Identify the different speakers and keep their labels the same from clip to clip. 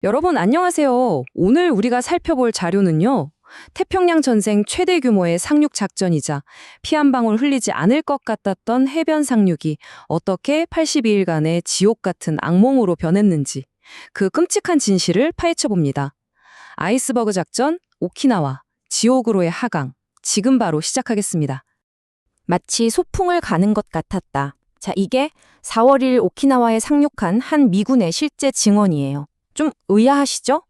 Speaker 1: 여러분 안녕하세요. 오늘 우리가 살펴볼 자료는요. 태평양 전생 최대 규모의 상륙 작전이자 피 한 방울 흘리지 않을 것 같았던 해변 상륙이 어떻게 82일간의 지옥 같은 악몽으로 변했는지 그 끔찍한 진실을 파헤쳐 봅니다. 아이스버그 작전, 오키나와, 지옥으로의 하강. 지금 바로 시작하겠습니다.
Speaker 2: 마치 소풍을 가는 것 같았다. 자, 이게 4월 1일 오키나와에 상륙한 한 미군의 실제 증언이에요. 좀 의아하시죠?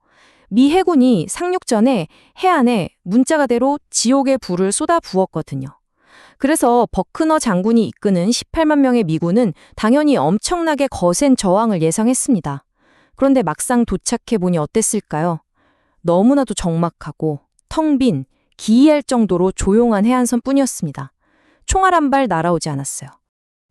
Speaker 2: 미 해군이 상륙 전에 해안에 문자가대로 지옥의 불을 쏟아 부었거든요. 그래서 버크너 장군이 이끄는 18만 명의 미군은 당연히 엄청나게 거센 저항을 예상했습니다. 그런데 막상 도착해보니 어땠을까요? 너무나도 적막하고 텅 빈, 기이할 정도로 조용한 해안선뿐이었습니다. 총알 한 발 날아오지 않았어요.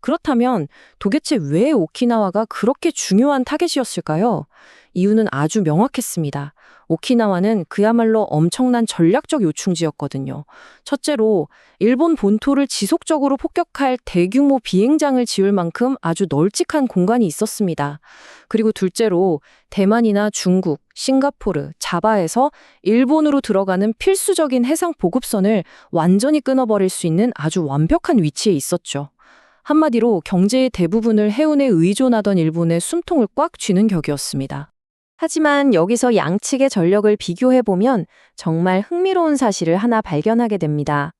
Speaker 1: 그렇다면 도대체 왜 오키나와가 그렇게 중요한 타겟이었을까요? 이유는 아주 명확했습니다. 오키나와는 그야말로 엄청난 전략적 요충지였거든요. 첫째로 일본 본토를 지속적으로 폭격할 대규모 비행장을 지을 만큼 아주 널찍한 공간이 있었습니다. 그리고 둘째로 대만이나 중국, 싱가포르, 자바에서 일본으로 들어가는 필수적인 해상 보급선을 완전히 끊어버릴 수 있는 아주 완벽한 위치에 있었죠. 한마디로 경제의 대부분을 해운에 의존하던 일본의 숨통을 꽉 쥐는 격이었습니다.
Speaker 2: 하지만 여기서 양측의 전력을 비교해보면 정말 흥미로운 사실을 하나 발견하게 됩니다.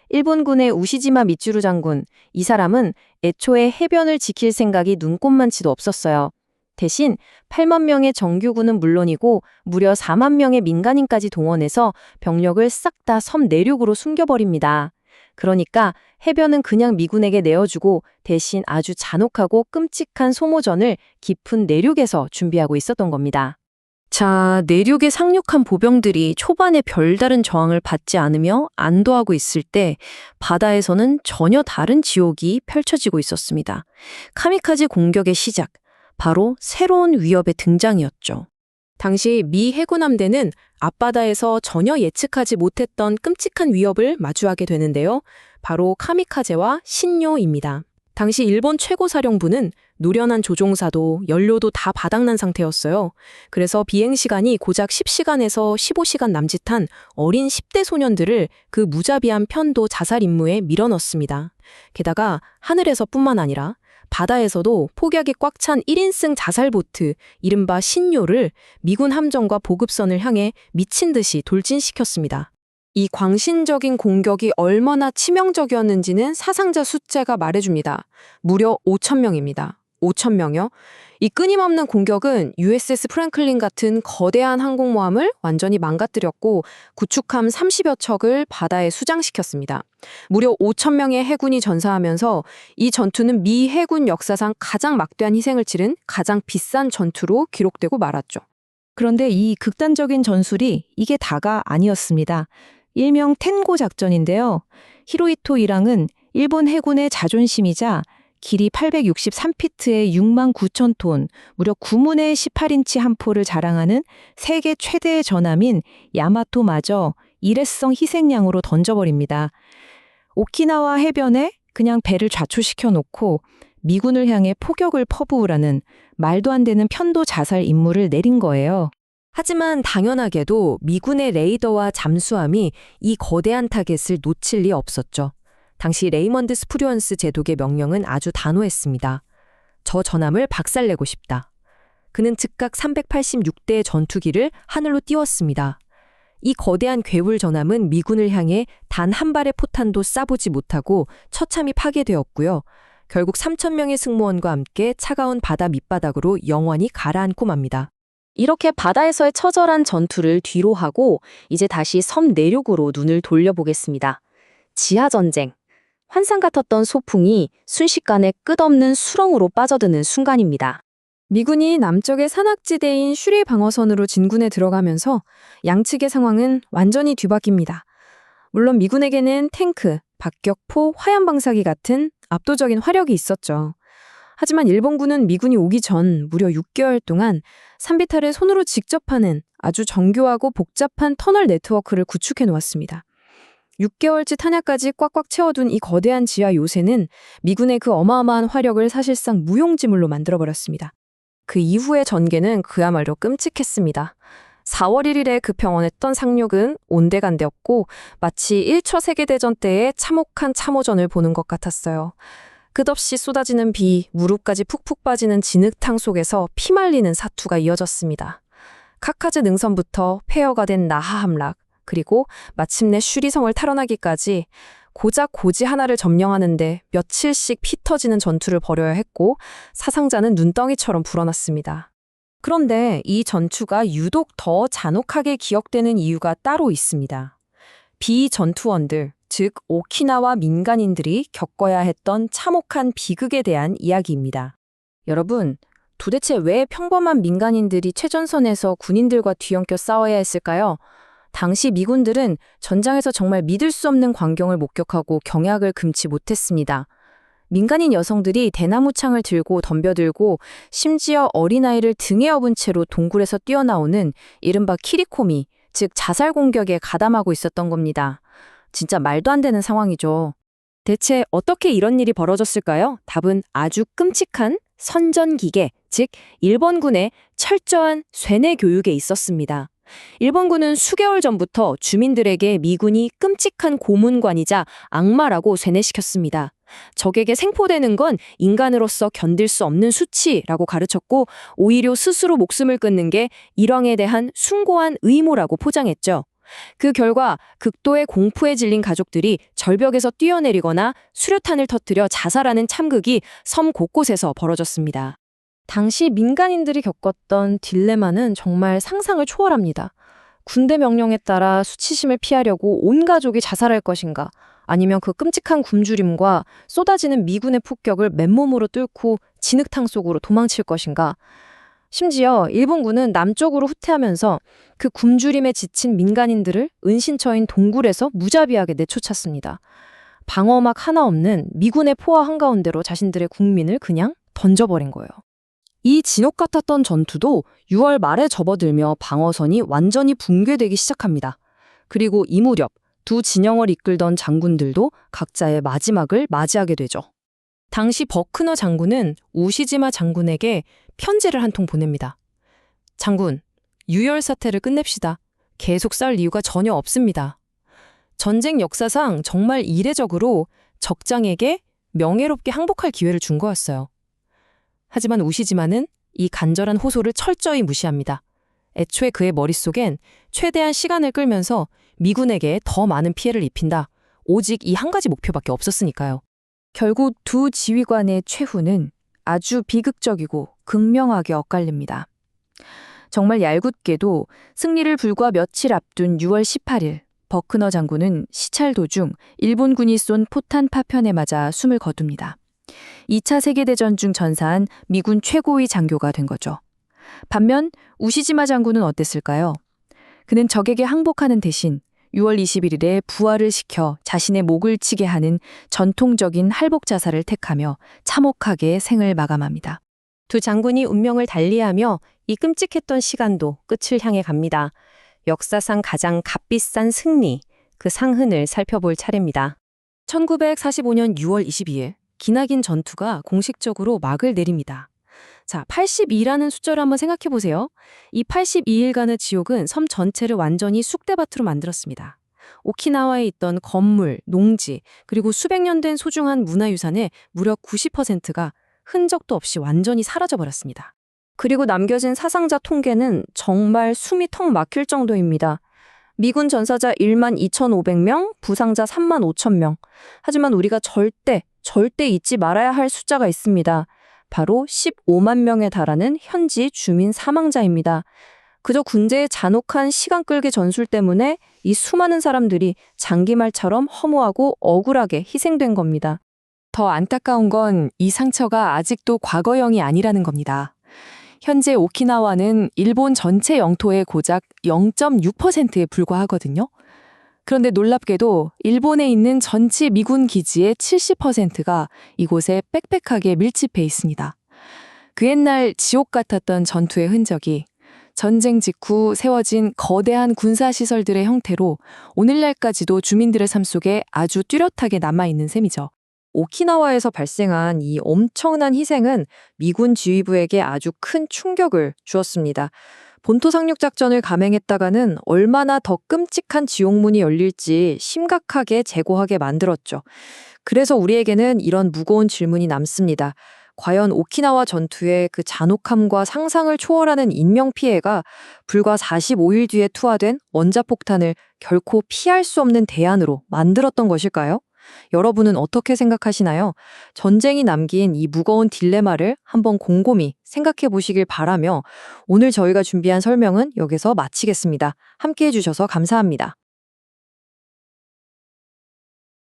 Speaker 2: 일본군의 우시지마 미츠루 장군, 이 사람은 애초에 해변을 지킬 생각이 눈꼽만치도 없었어요. 대신 8만 명의 정규군은 물론이고 무려 4만 명의 민간인까지 동원해서 병력을 싹 다 섬 내륙으로 숨겨버립니다. 그러니까 해변은 그냥 미군에게 내어주고 대신 아주 잔혹하고 끔찍한 소모전을 깊은 내륙에서 준비하고 있었던 겁니다.
Speaker 1: 자, 내륙에 상륙한 보병들이 초반에 별다른 저항을 받지 않으며 안도하고 있을 때 바다에서는 전혀 다른 지옥이 펼쳐지고 있었습니다. 카미카제 공격의 시작, 바로 새로운 위협의 등장이었죠. 당시 미 해군 함대는 앞바다에서 전혀 예측하지 못했던 끔찍한 위협을 마주하게 되는데요. 바로 카미카제와 신요입니다. 당시 일본 최고사령부는 노련한 조종사도 연료도 다 바닥난 상태였어요. 그래서 비행 시간이 고작 10시간에서 15시간 남짓한 어린 10대 소년들을 그 무자비한 편도 자살 임무에 밀어넣습니다. 게다가 하늘에서뿐만 아니라 바다에서도 폭약이 꽉 찬 1인승 자살보트, 이른바 신요를 미군 함정과 보급선을 향해 미친 듯이 돌진시켰습니다. 이 광신적인 공격이 얼마나 치명적이었는지는 사상자 숫자가 말해줍니다. 무려 5,000명입니다. 5,000명이요? 이 끊임없는 공격은 USS 프랭클린 같은 거대한 항공모함을 완전히 망가뜨렸고 구축함 30여 척을 바다에 수장시켰습니다. 무려 5,000명의 해군이 전사하면서 이 전투는 미 해군 역사상 가장 막대한 희생을 치른 가장 비싼 전투로 기록되고 말았죠.
Speaker 2: 그런데 이 극단적인 전술이 이게 다가 아니었습니다. 일명 텐고 작전인데요. 히로히토 일왕은 일본 해군의 자존심이자 길이 863피트의 6만 9천 톤, 무려 9문의 18인치 함포를 자랑하는 세계 최대의 전함인 야마토마저 일회성 희생양으로 던져버립니다. 오키나와 해변에 그냥 배를 좌초시켜 놓고 미군을 향해 포격을 퍼부으라는 말도 안 되는 편도 자살 임무를 내린 거예요.
Speaker 1: 하지만 당연하게도 미군의 레이더와 잠수함이 이 거대한 타겟을 놓칠 리 없었죠. 당시 레이먼드 스프리언스 제독의 명령은 아주 단호했습니다. 저 전함을 박살내고 싶다. 그는 즉각 386대의 전투기를 하늘로 띄웠습니다. 이 거대한 괴물 전함은 미군을 향해 단 한 발의 포탄도 쏴보지 못하고 처참히 파괴되었고요. 결국 3,000명의 승무원과 함께 차가운 바다 밑바닥으로 영원히 가라앉고 맙니다. 이렇게 바다에서의 처절한 전투를 뒤로 하고 이제 다시 섬 내륙으로 눈을 돌려보겠습니다. 지하전쟁. 환상 같았던 소풍이 순식간에 끝없는 수렁으로 빠져드는 순간입니다. 미군이 남쪽의 산악지대인 슈리 방어선으로 진군에 들어가면서 양측의 상황은 완전히 뒤바뀝니다. 물론 미군에게는 탱크, 박격포, 화염방사기 같은 압도적인 화력이 있었죠. 하지만 일본군은 미군이 오기 전 무려 6개월 동안 산비탈을 손으로 직접 하는 아주 정교하고 복잡한 터널 네트워크를 구축해 놓았습니다. 6개월치 탄약까지 꽉꽉 채워둔 이 거대한 지하 요새는 미군의 그 어마어마한 화력을 사실상 무용지물로 만들어버렸습니다.
Speaker 2: 그 이후의 전개는 그야말로 끔찍했습니다. 4월 1일에 급평원했던 상륙은 온데간데였고 마치 1차 세계대전 때의 참혹한 참호전을 보는 것 같았어요. 끝없이 쏟아지는 비, 무릎까지 푹푹 빠지는 진흙탕 속에서 피말리는 사투가 이어졌습니다. 카카즈 능선부터 폐허가 된 나하 함락, 그리고 마침내 슈리성을 탈환하기까지 고작 고지 하나를 점령하는데 며칠씩 피 터지는 전투를 벌여야 했고 사상자는 눈덩이처럼 불어났습니다. 그런데 이 전투가 유독 더 잔혹하게 기억되는 이유가 따로 있습니다. 비전투원들, 즉 오키나와 민간인들이 겪어야 했던 참혹한 비극에 대한 이야기입니다. 여러분, 도대체 왜 평범한 민간인들이 최전선에서 군인들과 뒤엉켜 싸워야 했을까요? 당시 미군들은 전장에서 정말 믿을 수 없는 광경을 목격하고 경악을 금치 못했습니다. 민간인 여성들이 대나무 창을 들고 덤벼들고 심지어 어린아이를 등에 업은 채로 동굴에서 뛰어나오는 이른바 키리코미, 즉 자살 공격에 가담하고 있었던 겁니다. 진짜 말도 안 되는 상황이죠. 대체 어떻게 이런 일이 벌어졌을까요? 답은 아주 끔찍한 선전기계, 즉 일본군의 철저한 쇠뇌 교육에 있었습니다. 일본군은 수개월 전부터 주민들에게 미군이 끔찍한 고문관이자 악마라고 쇠뇌시켰습니다. 적에게 생포되는 건 인간으로서 견딜 수 없는 수치라고 가르쳤고 오히려 스스로 목숨을 끊는 게 일왕에 대한 숭고한 의무라고 포장했죠. 그 결과 극도의 공포에 질린 가족들이 절벽에서 뛰어내리거나 수류탄을 터뜨려 자살하는 참극이 섬 곳곳에서 벌어졌습니다. 당시 민간인들이 겪었던 딜레마는 정말 상상을 초월합니다. 군대 명령에 따라 수치심을 피하려고 온 가족이 자살할 것인가, 아니면 그 끔찍한 굶주림과 쏟아지는 미군의 폭격을 맨몸으로 뚫고 진흙탕 속으로 도망칠 것인가. 심지어 일본군은 남쪽으로 후퇴하면서 그 굶주림에 지친 민간인들을 은신처인 동굴에서 무자비하게 내쫓았습니다. 방어막 하나 없는 미군의 포화 한가운데로 자신들의 국민을 그냥 던져버린 거예요. 이 진옥 같았던 전투도 6월 말에 접어들며 방어선이 완전히 붕괴되기 시작합니다. 그리고 이 무렵 두 진영을 이끌던 장군들도 각자의 마지막을 맞이하게 되죠. 당시 버크너 장군은 우시지마 장군에게 편지를 한 통 보냅니다. 장군, 유혈 사태를 끝냅시다. 계속 싸울 이유가 전혀 없습니다. 전쟁 역사상 정말 이례적으로 적장에게 명예롭게 항복할 기회를 준 거였어요. 하지만 우시지마는 이 간절한 호소를 철저히 무시합니다. 애초에 그의 머릿속엔 최대한 시간을 끌면서 미군에게 더 많은 피해를 입힌다. 오직 이 한 가지 목표밖에 없었으니까요. 결국 두 지휘관의 최후는 아주 비극적이고 극명하게 엇갈립니다. 정말 얄궂게도 승리를 불과 며칠 앞둔 6월 18일, 버크너 장군은 시찰 도중 일본군이 쏜 포탄 파편에 맞아 숨을 거둡니다. 2차 세계대전 중 전사한 미군 최고위 장교가 된 거죠. 반면 우시지마 장군은 어땠을까요? 그는 적에게 항복하는 대신 6월 21일에 부활을 시켜 자신의 목을 치게 하는 전통적인 할복 자살을 택하며 참혹하게 생을 마감합니다. 두 장군이 운명을 달리하며 이 끔찍했던 시간도 끝을 향해 갑니다. 역사상 가장 값비싼 승리, 그 상흔을 살펴볼 차례입니다. 1945년 6월 22일, 기나긴 전투가 공식적으로 막을 내립니다. 자, 82라는 숫자를 한번 생각해 보세요. 이 82일간의 지옥은 섬 전체를 완전히 쑥대밭으로 만들었습니다. 오키나와에 있던 건물, 농지, 그리고 수백 년 된 소중한 문화유산의 무려 90%가 흔적도 없이 완전히 사라져버렸습니다. 그리고 남겨진 사상자 통계는 정말 숨이 턱 막힐 정도입니다. 미군 전사자 1만 2,500명, 부상자 3만 5천 명. 하지만 우리가 절대 잊지 말아야 할 숫자가 있습니다. 바로 15만 명에 달하는 현지 주민 사망자입니다. 그저 군대의 잔혹한 시간 끌기 전술 때문에 이 수많은 사람들이 장기말처럼 허무하고 억울하게 희생된 겁니다. 더 안타까운 건 이 상처가 아직도 과거형이 아니라는 겁니다. 현재 오키나와는 일본 전체 영토의 고작 0.6%에 불과하거든요. 그런데 놀랍게도 일본에 있는 전체 미군 기지의 70%가 이곳에 빽빽하게 밀집해 있습니다. 그 옛날 지옥 같았던 전투의 흔적이 전쟁 직후 세워진 거대한 군사시설들의 형태로 오늘날까지도 주민들의 삶 속에 아주 뚜렷하게 남아있는 셈이죠.
Speaker 1: 오키나와에서 발생한 이 엄청난 희생은 미군 지휘부에게 아주 큰 충격을 주었습니다. 본토 상륙 작전을 감행했다가는 얼마나 더 끔찍한 지옥문이 열릴지 심각하게 재고하게 만들었죠. 그래서 우리에게는 이런 무거운 질문이 남습니다. 과연 오키나와 전투의 그 잔혹함과 상상을 초월하는 인명피해가 불과 45일 뒤에 투하된 원자폭탄을 결코 피할 수 없는 대안으로 만들었던 것일까요? 여러분은 어떻게 생각하시나요? 전쟁이 남긴 이 무거운 딜레마를 한번 곰곰이 생각해 보시길 바라며 오늘 저희가 준비한 설명은 여기서 마치겠습니다. 함께 해주셔서 감사합니다.